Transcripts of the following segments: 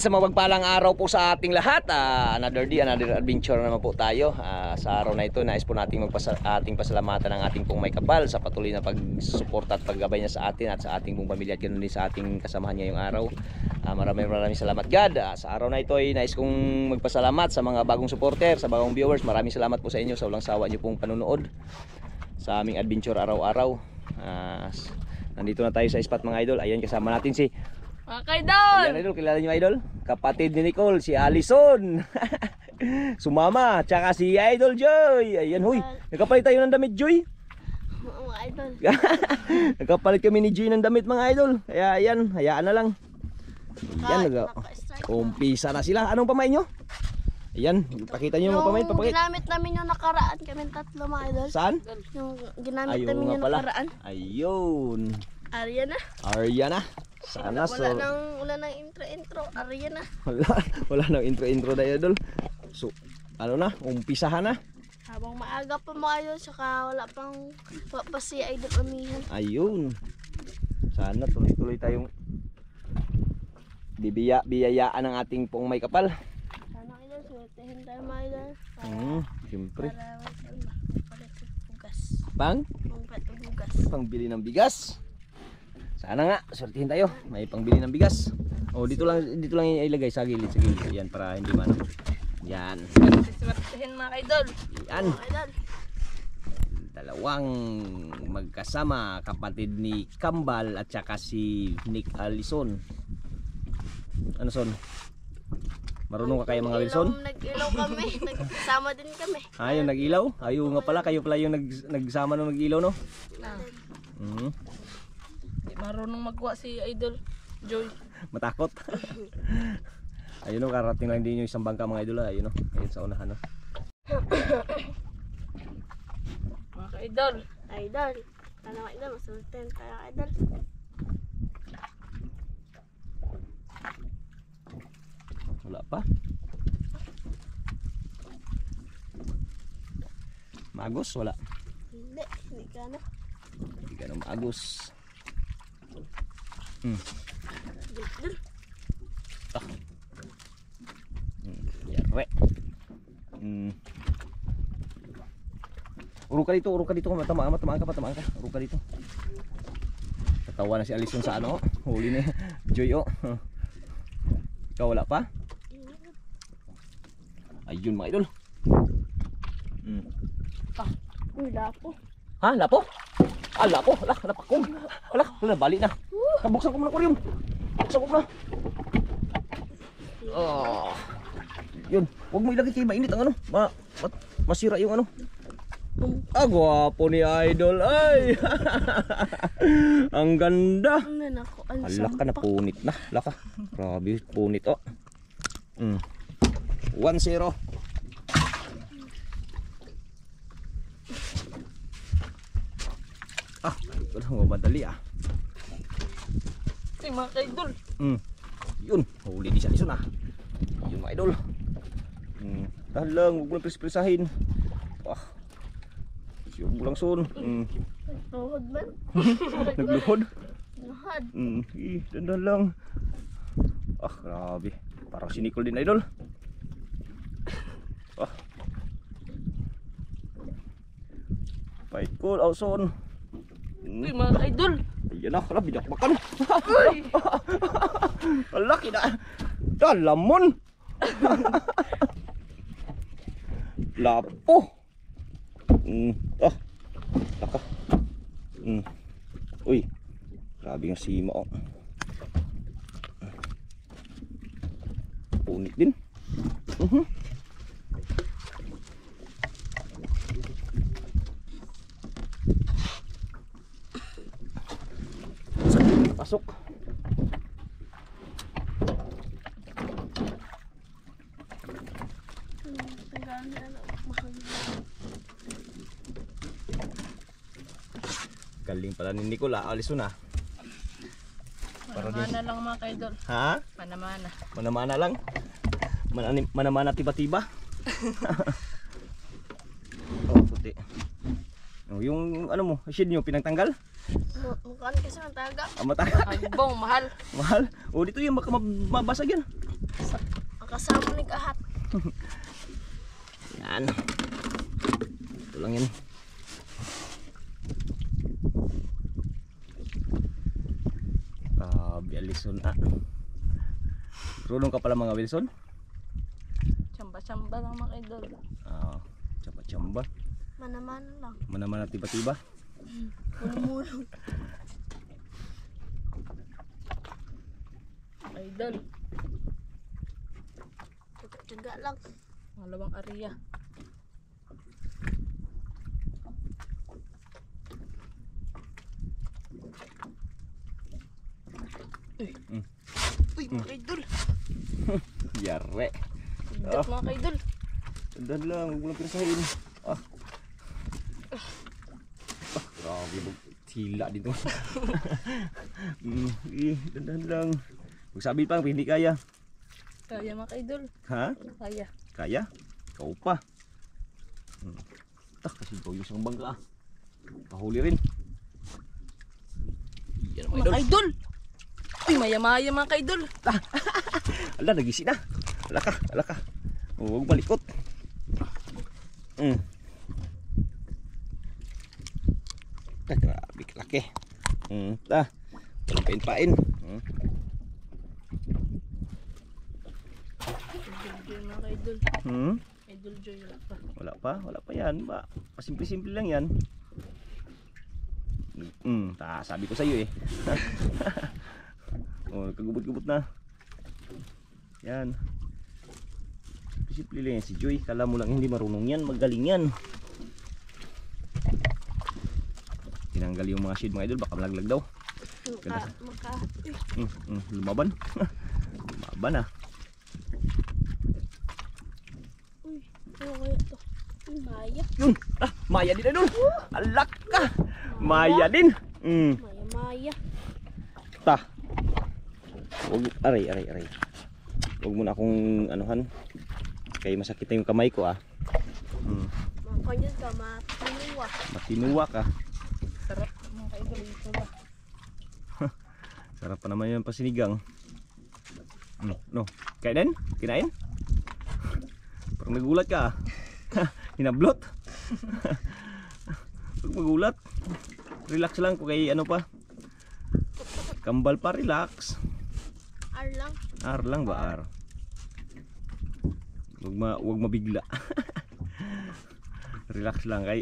isang mapagpalang araw po sa ating lahat. Another day, another adventure naman po tayo. Sa araw na ito, nais po nating ating pasalamatan ng ating pong may kapal sa patuloy na pagsuporta at paggabay niya sa atin at sa ating pong pamilya at ganoon din sa ating kasamahan ngayong araw. Maraming salamat God. Sa araw na ito ay nais kong magpasalamat sa mga bagong supporter, sa bagong viewers. Maraming salamat po sa inyo sa walang sawa niyo pong panunood sa aming adventure araw-araw. Nandito na tayo sa spot mga idol. Ayan, kasama natin si Idol! Ayan idol, kilala niyo idol? Kapatid ni Nicole, si Alison. Sumama, tsaka si Idol Joy. Ayan, huy, nagkapalit tayo ng damit, Joy. Mga idol. Nagkapalit kami ni Joy ng damit mga idol. Kaya ayan, hayaan na lang. Ayan, umpisa na sila. Anong pamain nyo? Ayan, pakita nyo yung pamain. Yung ginamit namin yung nakaraan, kami tatlo mga idol. Saan? Yung ginamit namin yung nakaraan. Ayun. Ariana. Ariana. Sana wala nang intro. Ariana. Wala nang intro na idol. So, ano na, umpisahan na. Habang maaga pa mga idol, saka wala pa si idol amihan. Ayun. Sana tuloy-tuloy tayong biyayaan ng ating pong may kapal. Sana idol, suwertehin tayo mga idol. Siyempre. Para palit bugas. Bugas. Pangbili ng bigas. Sana nga, sortihin tayo. May pangbili ng bigas. Oh, dito lang ilagay sa gilid. Yan para hindi man. Yan. Sortihin mga idol. Yan. Dalawang magkasama, kapatid ni Kambal at saka si Nick Alison. Ano son? Marunong ka kaya mga Wilson? Nag-ilaw kami. Nagsama din kami. Yung nag-ilaw? Ayaw nga pala. Kayo pala yung nagsama nung nag-ilaw, no? Marunong magwa si Idol Joy. Matakot. Ayun o, karating lang din yung isang bangka mga idol. Ayun o, ayun sa unahan o. Mga idol. Ano mga idol, masulten tayo idol. Wala pa. Maagos? Wala. Hindi ka na. Hindi ka na maagos. Yare. Urong ka dito. Tamaan ka. Urong ka dito. Tatawa na si Alison sa ano. Huli na Joy o. Ikaw wala pa? Ayun mga idol. Uy, lapo. Ha? Lapo? Lapo. Napakong. Bali na. Buksan ko muna aquarium. Yun. Huwag mo ilagay kayo mainit ang ano. Masira yung ano. Gwapo ni Idol. Ay. Ang ganda. Hala ka na, punit na. Hala ka. Grabe, punit o. 1-0. Ito lang madali Si mga idol. Yun, huli di siya Alison Yun mga idol. Tahan lang, huwag mo lang pres-presahin. Huwag mo lang son. Nagluhod man. Nagluhod? Nagluhod. Dandan lang. Grabe. Parang si Nicole din idol. Paikol, son. Uy, mga idol. Ayan na, binakbakan. Laki na. Dalamon. Lapo. Laka. Uy, grabe yung sima Punit din. Pasok. Galing pala ni Nicole Alison Manamana lang mga kaidol. Ha? Manamana lang. Manamana tiba-tiba. Puti. Yung ano mo, shade nyo pinagtanggal? Mukhang kasi mataga. Mataga. Albong, mahal. Mahal? Dito yung mabasag yan. kasama ni Kahat. Yan. Ito lang yan. Wilson ah. Marunong ka pala mga Wilson? Chamba-chamba lang mga idol. Chamba-chamba. Manaman lang. Manaman at tiba-tiba. Mulong-mulong. Idol. Tiyaga lang. Malawang area. Uy, mga idol. Yare. Bigat mga idol. Tandaan lang, huwag mo lang pirasahin. Grabe, hila dito. Tandaan lang. Huwag sabi pa, hindi kaya. Kaya mga idol. Ha? Kaya. Kaya? Ikaw pa. Kasi ikaw yung isang bangka. Kahuli rin. Yan mga idol. Mga idol. Uy, maya-maya mga kaidol. Ala, nagising na. Ala ka. Huwag malikot. Grabe kalaki. Walang pain-pain. Idol Joy mga kaidol. Idol Joy wala pa. Wala pa yan. Pasimple-simple lang yan. Sabi ko sa iyo eh. Kagubot-gubot na. Yan. Simple lang yan si Joy. Kala mo lang hindi marunong yan. Magaling yan. Tinanggal yung mga shade mga idol. Baka malaglag daw. Lumaban. Lumaban ah. Uy, ano kaya ito? Uy, Maya. Yun. Maya din idol. Alak ka. Maya din. Maya. Aray. Huwag mo na akong anuhan. Kaya masakit na yung kamay ko ah. Makanya ka, matinuwa. Matinuwa ka. Sarap mga kaidol ito ba? Sarap pa naman yung pasinigang. No. Kinain? Parang nagulat ka ah. Hinablot. Huwag magulat. Relax lang kung kay ano pa. Kambal pa, relax. R lang ba? R. Huwag mabigla. Relax lang kay.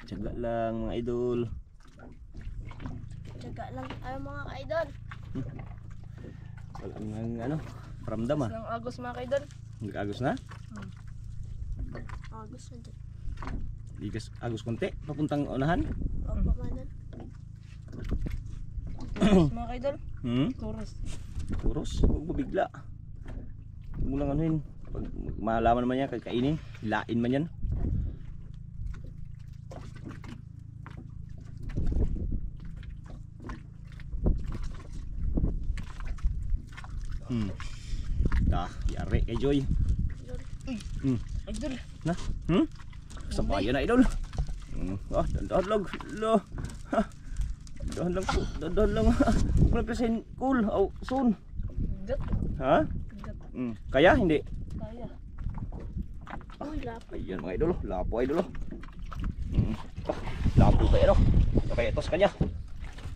Tiyaga lang mga idol. Tiyaga lang ay mga kaidol. Wala nang paramdam ah. Lang Agos mga kaidol. Nag-agos na? Agos na din. Ligas agos konti, papuntang unahan. Opo manan. Mga kaidol. Puros, huwag mo bigla. Huwag mo lang anuhin. Pag malaman naman yan, kakainin, hilain man yan. Yari kay Joy. Idol. Na? Sabayan na idol. Dandahan lang. Dandahan lang po. Dandahan lang. Huwag lang kasi cool. Soon. Bigat. Ha? Kaya? Hindi? Kaya. Uy, lapo. Ayan mga idol. Lapo idol. Lapo kayo no. Kaya ito sa kanya.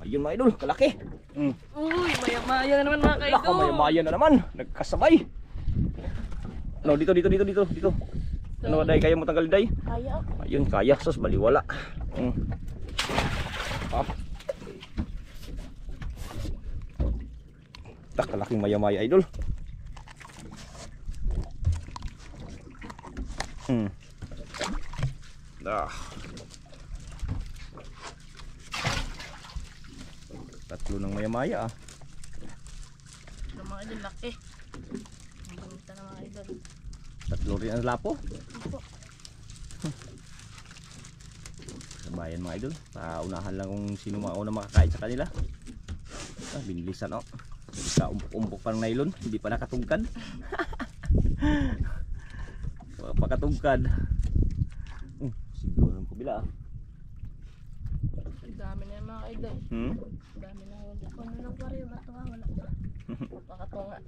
Ayun mga idol. Kalaki. Uy, maya-maya na naman mga kaidol. Maya-maya na naman. Nagkasabay. No, dito. Ano, Day, kaya mo tanggalin, Day? Kaya. Ayun, kaya. Sus, baliwala. Kalaking maya-maya, idol. Tatlo ng maya-maya ah. Ito mga idol, laki. Ang ganda na mga idol. Tatlo rin ang lapo. Opo. Sabayan mga idol. Paunahan lang kung sino mauna makakain sa kanila. Binilisan oh. Sa umpok pa ng nylon, hindi pa nakatungkad. Pakatungkad. Siguro ng kabila. Ang dami na yung mga idol. Hmm? Ang dami na huli. Ano lang pa rin, matuwa, wala pa. Makatunga.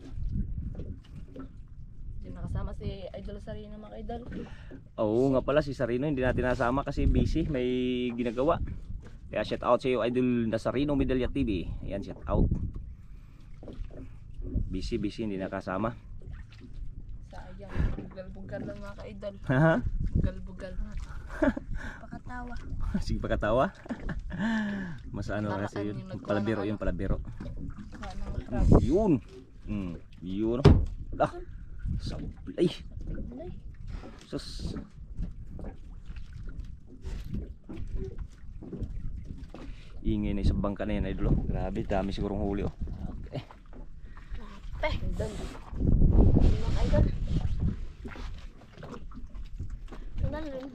Hindi nakasama si Idol Sarino mga idol. Oo nga pala si Sarino hindi natin nasama kasi busy, may ginagawa. Kaya shout out sa iyo Idol Nasarino Medalya TV. Ayan, shout out. Busy hindi nakasama. Sayang, bugal-bugal lang mga idol. Haha. Bugal-bugal. Pakatawa. Sige pakatawa. Mas ano Para kasi saan yun. yung nagkuha Palabiro ng yung palabiro. Ano crab? Yun. Yun. Ah. Sablay. Ay, Sus. Ingay na isang bangka na yan Idol. Grabe, dami sigurong huli oh. Okay. grabe. Idol. Mga idol.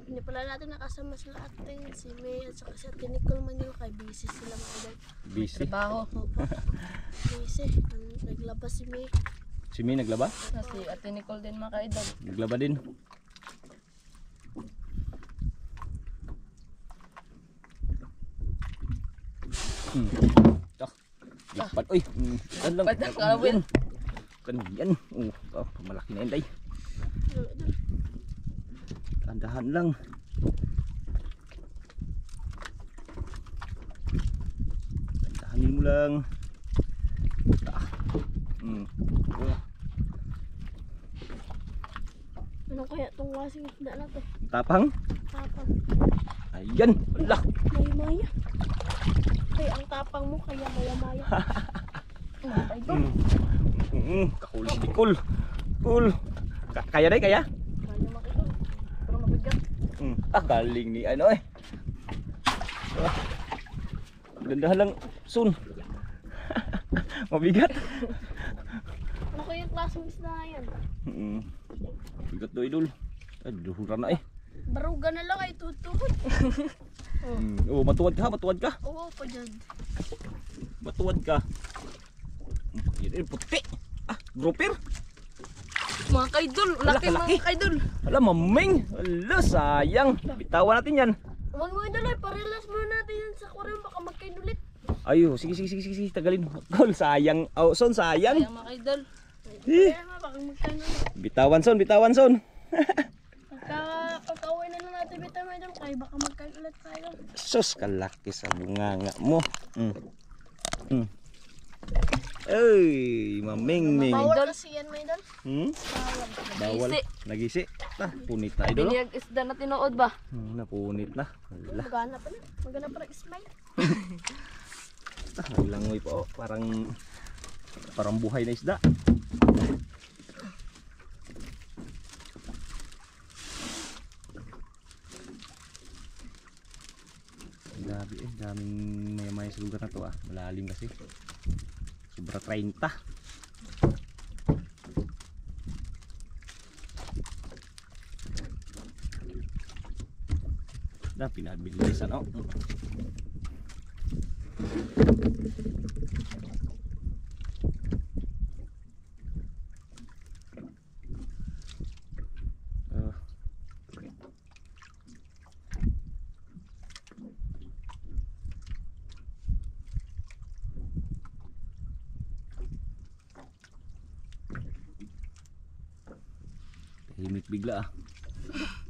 Hindi pala natin nakasama sila ating si May at saka si Ate Nicole Manila kay busy sila mga idol. Busy. Trabaho. Opo. Busy. Naglabas si May. Si May naglaba? Si Ate Nicole din mga idol. Naglaba din. Lipat. Uy. Yan lang. Lipat na, kawin. Yan. Malaki na yan day. Tandahan lang. Tandahanin mo lang. Ano kaya itong wasing isda na to? Tapang. Tapang. Ayan. Wala. Maya-maya. Kaya ang tapang mo kaya maya-maya. Mga idol. Kakul si Cool. Cool. Kaya day kaya? Kaya mga idol. Pero mabigat. Galing ni ano eh. Dandahan lang soon. Mabigat. Ano kaya yung klaseng isda na yan? Bigat do Idol. Ay, duhuran na eh. Baruga na lang ay tutuhod. Matuwad ka. Oo pa dyan. Matuwad ka. Yan puti. Grouper. Mga kaidol. Laki Laki. mga kaidol. Ala, maming. Ala, sayang. Bitawan natin yan. Huwag mo idol ay parelas muna natin yan sa aquarium baka magkainulit. Ayo, sige. Tagalin. Gol, sayang. Oh, son, sayang. Kaya mga kaidol. Eh. Kaya nga baka magkainulit. Bitawan son. Pagka-uwi na lang natin bitaw idol kaya baka magkainulit tayo. Sus, kalaki sa bunganga mo. Ay, maming. Bawal kasi yan mga idol. Bawal. Nagisi. Punit na Idol. Biniyag isda na tinuod ba? Napunit na. Ala. Magana pa na. Magana pa na smile. Langoy po. Parang buhay na isda. Grabe daming may sa lugar na to malalim kasi. Sobra 30. Pinabilisan himik bigla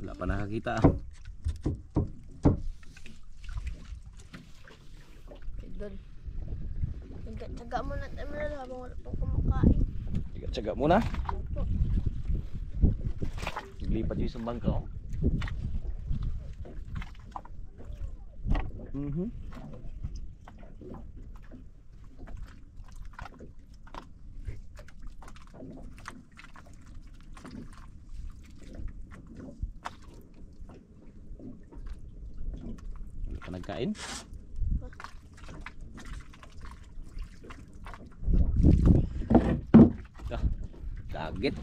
wala pa nakakita Idol. Tsaga mo na tayo na habang wala pang kumakain. tsaga muna naglipat yung isang bangka nagkain kaget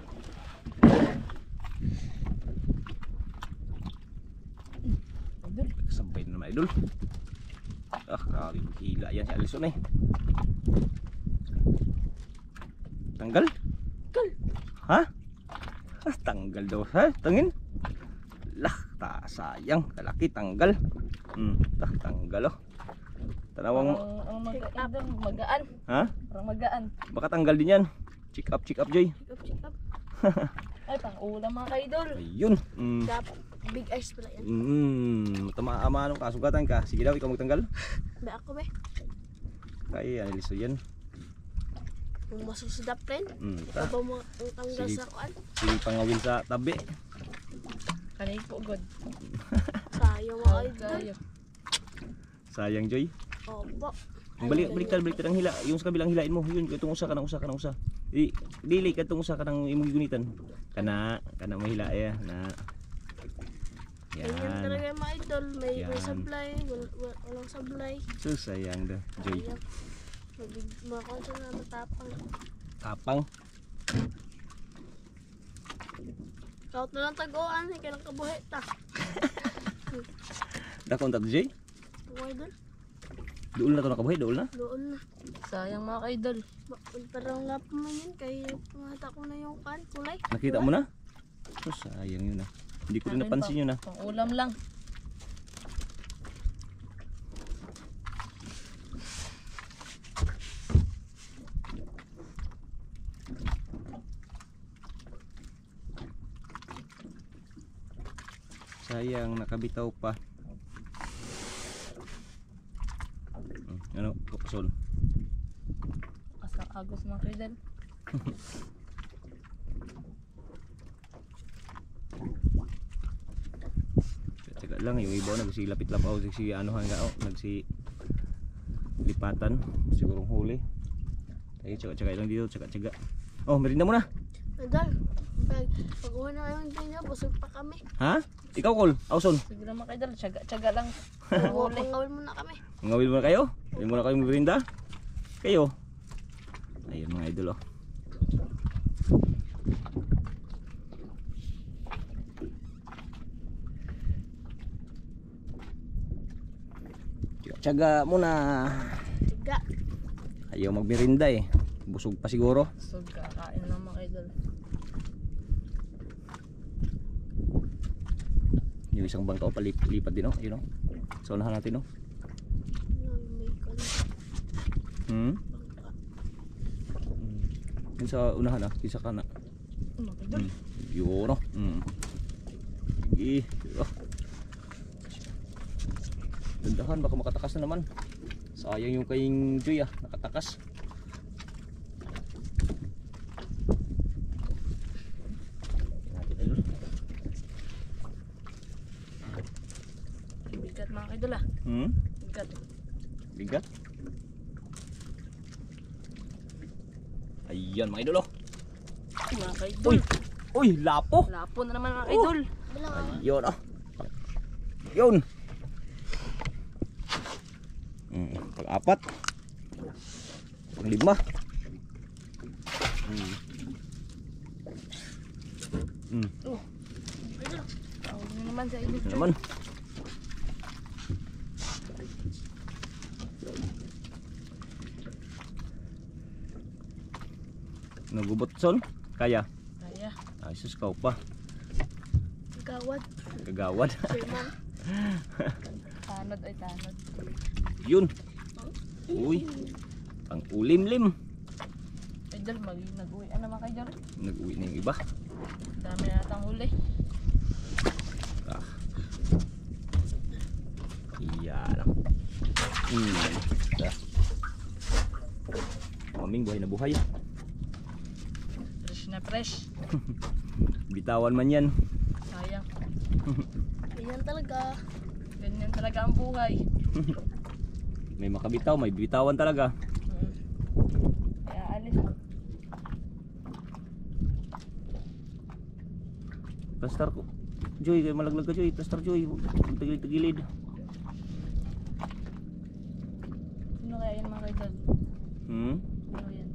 sampai na naman Idol kali hila yan si Alison Tanggal? Ha? Ah, tanggal daw. Ha? Tangin? Lah, sayang. Kalaki, tanggal. Tanggal oh. Tanawang, Ang magaan. ha? Parang magaan. Baka tanggal din yan. Check up, Joy. Check up. Ay, pang ulam mga kaidol. Ayun. Dapat big eyes pala yan. Tama ano, kasugatan ka. Sige daw, ikaw magtanggal. Ba ako be? Kaya, analiso yan. Kung masusudap rin. Ta. Aba mo ang tanggal Sige. sa kuan. Sige, pangawin sa tabi. Kanay po, God. Sayang mga idol. Kayo. Sayang, Joy. Opo. Baliktad ang hila. Yung sa kabilang hilain mo. Yun, itong usa ka ng usa. Dili ka itong usa ka ng imong gigunitan. Kana mahila ya na. Ganyan Yan. talaga yung mga idol. May Yan. supply. Walang supply. Sayang da, Joy. Sayang. Mga konsa na matapang. Tapang. Kaut na lang taguan. Hindi ka lang kabuhi ta. Dakon ta Joy. Mga idol. Duol na to nakabuhi, duol na. Doon na. Sayang mga kaidol. Parang lap mo yun. Kaya pumata ko na yung kulay. Nakita mo na? Sayang yun ah. Hindi ko rin napansin yun ah. Pang ulam lang. Sayang nakabitaw pa. Ano, kapasol. Kasang agos mga kaidol. Teka lang, yung iba nagsilapit-lapaw, nagsi ano hanga nagsi lipatan, sigurong huli. Tayo tsaka lang dito, tsaka. Oh, merinda mo na. Idol. Pag-uwi na kayo hindi niya. Busog pa kami. Ha? Ikaw Col, Auson. Sige lang mga kaidol. Tsaga lang. Pangawin mo na kami. Ngawil mo na kayo? Ngawil mo na kayo merinda? Kayo? Ayun mga idol oh. Tsaga muna. Tiga. Ayaw magmerinda eh. Busog pa siguro. So, kakain lang mga kaidol. Yung isang bangka o palipat din oh. Yun oh. So unahan natin oh. May kulay. Bangka. Yun sa unahan ah. Yung sa kana. Mga kaidol. Yun oh. Sige. Oh. Dandahan baka makatakas na naman. Sayang yung kayong Joy ah. Nakatakas. Bigat mga kaidol ah. Bigat. Bigat. Ayan mga idol oh. Mga kaidol. Uy, lapo. Lapo na naman mga kaidol. Bilang ah. Ayun oh. Yun. Pag-apat. Pag-lima. Idol. Tawag nyo naman sa idol. Ano naman? Nagubot son? Kaya? Kaya. Ay sus ka pa. Gawad. Kagawad. Chairman. Tanod ay tanod. Yun. Uy. Ang ulim-lim. Idol, nag-uwi na mga kaidol. Nag-uwi na yung iba. Dami na natang huli. Ah. Iyan. Maming buhay na buhay. Fresh na fresh. Bitawan man yan. Sayang. Ganyan talaga. Ganyan talaga ang buhay. May makabitaw, may bitawan talaga. Kaya alis. Plastar ko. Joy, kayo malaglag ka Joy. Plastar Joy. Tagilid-tagilid. Sino kaya yan mga kaidol? Sino yan?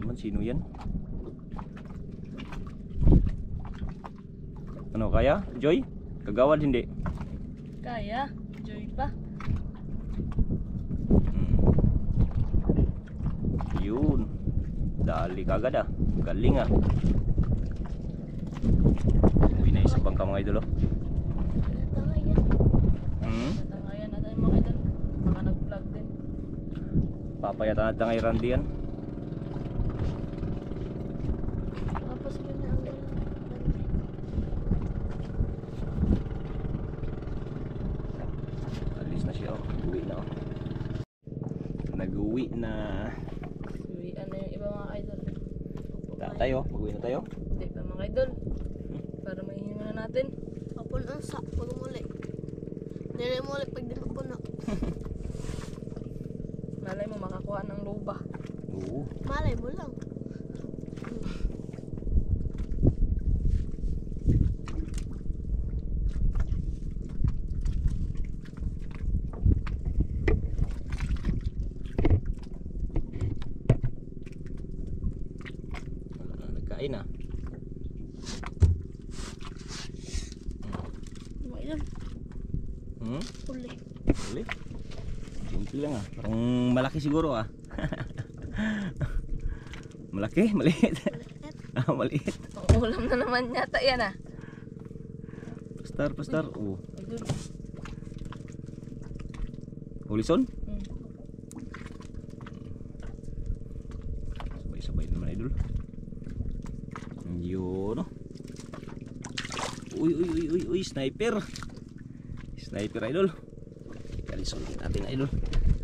Naman, sino yan? Ano, kaya? Joy? Kagawad hindi? Kaya. Joy pa. Yun. Dali kagad ah. Galing ah. Uwi na isa bangka mga idol oh. Natangayan natin mga idol. Baka nag-vlog din. Papayatan natin kay Randy yan. Tapos yun na ang Alis na siya oh. Uwi na oh. Nag-uwi na. Uwian na yung iba mga idol. Tayo, mag-uwi na tayo. Hindi pa mga idol. Para mahihinga na natin. papunan sa pagmuli. Dili mo ulit pag di mapuno. Malay mo makakuha ng luba. Oo. Malay mo lang. Nagkain ah. Ayun, uli. Ulit. Simple lang ah. Parang malaki siguro ah. Malaki? Maliit? Ah, maliit. Ang ulam na naman yata yan ah. Pastar. Oo. Idol. Hulison? Hmm. Sabay-sabay naman idol. Yun no. Uy, sniper. Sniper idol. Kalisol natin idol.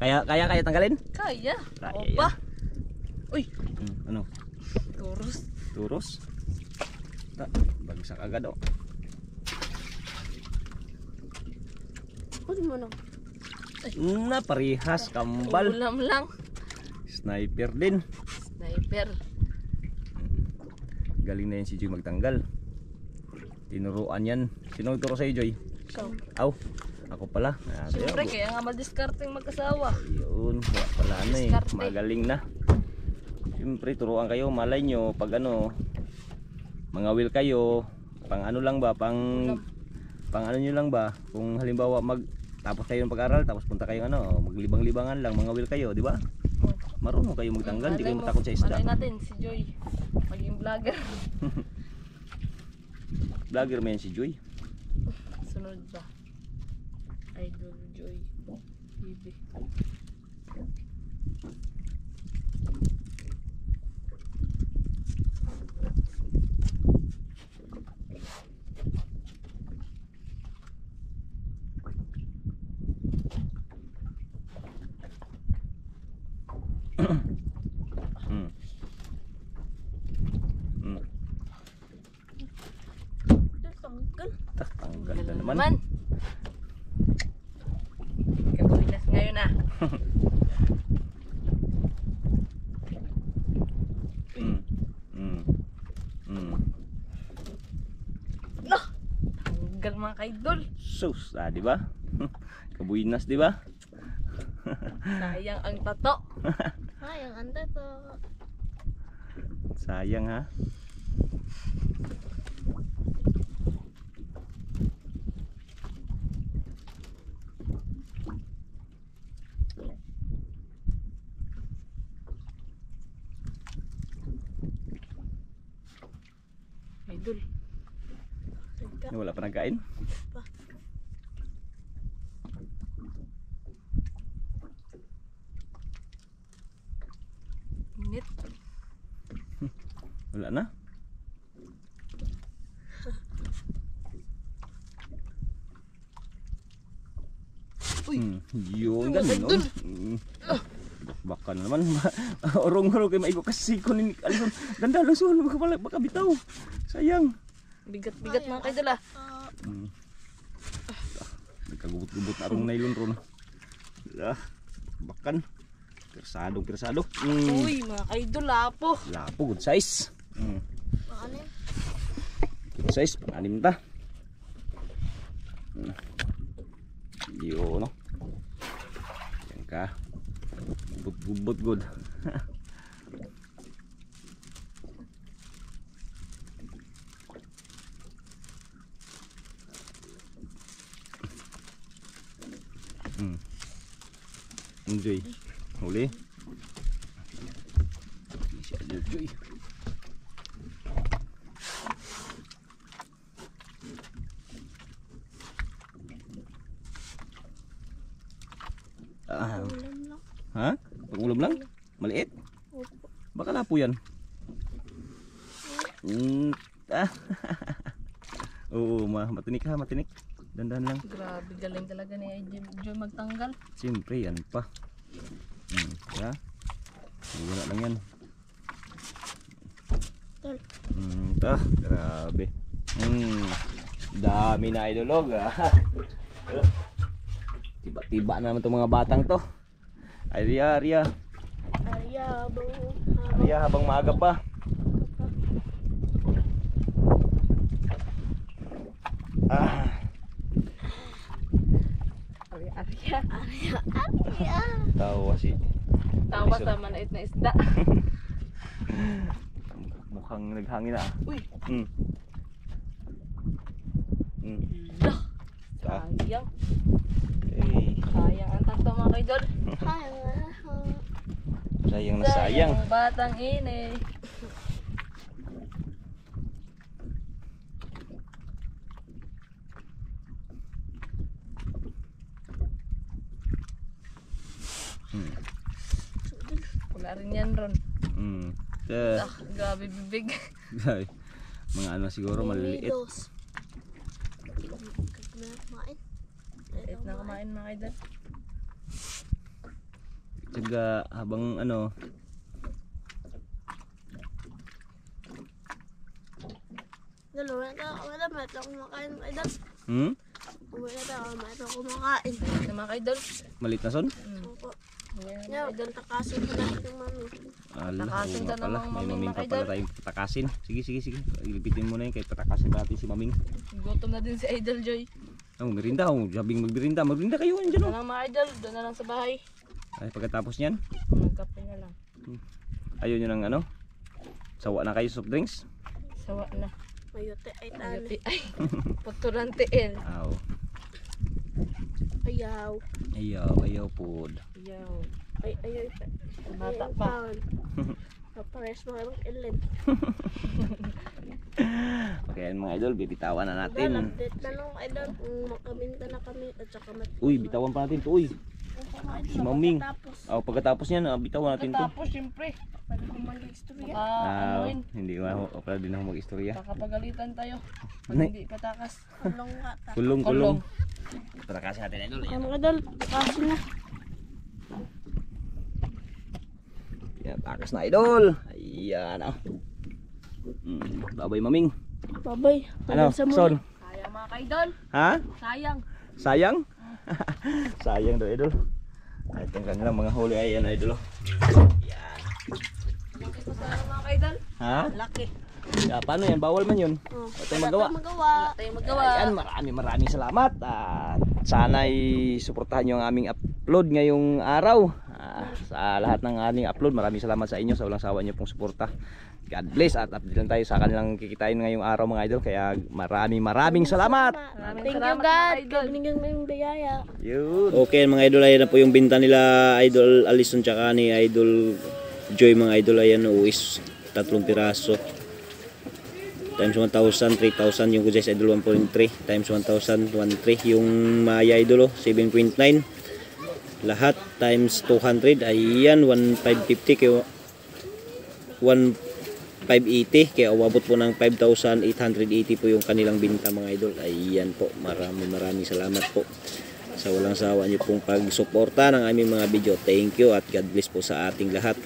Kaya tanggalin? Kaya. Kaya Opa. yan. Uy. Ano? Turos. Bagsak agad oh. Uli mo na. Na parihas kambal. Ulam lang. Sniper din. Sniper. Galing na yan si Joy magtanggal. Tinuruan yan. Sino nagturo sa'yo Joy? Ikaw. Aw, ako pala. Siyempre kaya nga madiskarting mag-asawa. Yun, kaya pala na eh. Diskarte. Magaling na. Siyempre turuan kayo. Malay nyo pag ano, mga will kayo. Pang ano lang ba? Pang ano nyo lang ba? Kung halimbawa tapos kayo ng pag-aral, tapos punta kayo ano, maglibang-libangan lang, mga will kayo, di ba? Oh. Marunong kayo magtanggal, hindi kayo matakot sa isda. Malay natin si Joy. Maging vlogger. Vlogger mo yan si Joy. Sunod ba? Idol Joy. TV. Tanggal. Tanggal na naman. Kabuinas ngayon ah. Tanggal mga kaidol. Sus, di ba? Kabuinas, di ba? Sayang ang tato. Ay, ang anda to. Sayang ha. Idol. Wala pa nagkain. Pa. Init. Wala na. Uy. Yun, ganun. Baka naman. Orong-orong kayo maigo kasi ko ni Alison. Ganda, Alison. Baka bitaw. Sayang. Bigat mga kaidol ah. Nagkagubot-gubot na arong nylon ron. Bakan. Pirsado. Uy mga kaidol lapo. Lapo, good size. Ano yun? Good size, pang-anim ta. Yun, no? Yan ka. Gubot good. Enjoy. Huli. Joy. Ah, Ulam lang. ha? Pag-ulam lang? Maliit? Opo. Baka na po yan. Ah. Oo, matinik ha, matinik. Dandan lang. Grabe, galing talaga ni Joy magtanggal. Siyempre, yan pa. Ya. Wala lang yan. Tol. Grabe. Dami na idolog. Tiba-tiba naman itong mga batang to. Arya, habang maaga pa. Arya. Tawa si. Tawa sa maliit na isda. Mukhang naghangin na. Uy. Sayang. Sayang ang takto mga kaidol. Sayang na sayang. Batang ini. Wala rin yan ron. Grabe bibig. Mga ano siguro maliliit. Kahit na kumain mga kaidol. Tsaga habang ano. Dalawa na ako kumakain. Uwi na ako kumakain. Na mga kaidol. Malit na son? Opo. Uwi na mga Nga, kaidol. takasin ko na yung mami. Takasin ka oo nga pala. namang May maming maming mga pa pala kaidol. tayong patakasin. Sige. Ilipitin mo na yun. Kaya patakasin natin si maming. Gutom na din si Idol Joy. Merinda. Sabing magbirinda. Magbirinda kayo. Andyan Doon lang mga idol. Doon na lang sa bahay. Ay, pagkatapos niyan. Magkape na lang. Ayun yun ang ano. Sawa na kayo soft drinks. Sawa na. Mayote ay tani. Ayuti ay. Puturante el. Aw. Ayaw. Ayaw po. Ayaw. Ayaw. Bata pa. Pares mo kayong ilan. Okay, mga idol, bibitawan na natin. Update na lang idol kung makaminta na kami at saka Uy, bitawan pa natin to. Uy, si Maming. Pagkatapos niyan, bitawan natin to. Tapos siyempre. Pwede kong mag-istorya. Anuin. Hindi pala din ako mag-istorya. Kakapagalitan tayo. Pag Nay. hindi patakas. Kulong ka. Kulong. Patakasin natin idol. Ay mga idol, kasi na. Yan, takas na idol. Ayan ah. Babay Maming. Babay. Ano, Son? Sayang mga kaidol. Ha? Sayang. Sayang? Sayang daw idol. Ito ang kanilang mga huli ay yan idol. Yan. Laki ko sa mga kaidol. Ha? Laki. Paano yan? Bawal man yun. Wala tayong magawa. Wala tayong magawa. Ayan, maraming salamat. At sana ay suportahan nyo ang aming upload ngayong araw. Sa lahat ng aming upload, maraming salamat sa inyo sa walang sawa nyo pong suporta. God bless at update lang tayo sa kanilang kikitain ngayong araw mga idol. Kaya maraming salamat. Thank you God. Kagningin mo yung biyaya. Yun. Okay mga idol, ayan na po yung binta nila Idol Alison tsaka ni Idol Joy mga idol. Ayan uwis 3 piraso. Times 1,000, 3,000 yung Guzes Idol 1.3 times 1,000, 1.3 yung Maya Idol 7.9 lahat times 200 ayan 1,550 kayo 1,580 kaya umabot po ng 5,880 po yung kanilang binta mga idol. Ayan po, maraming salamat po sa walang sawa nyo pong pagsuporta ng aming mga video. Thank you at God bless po sa ating lahat.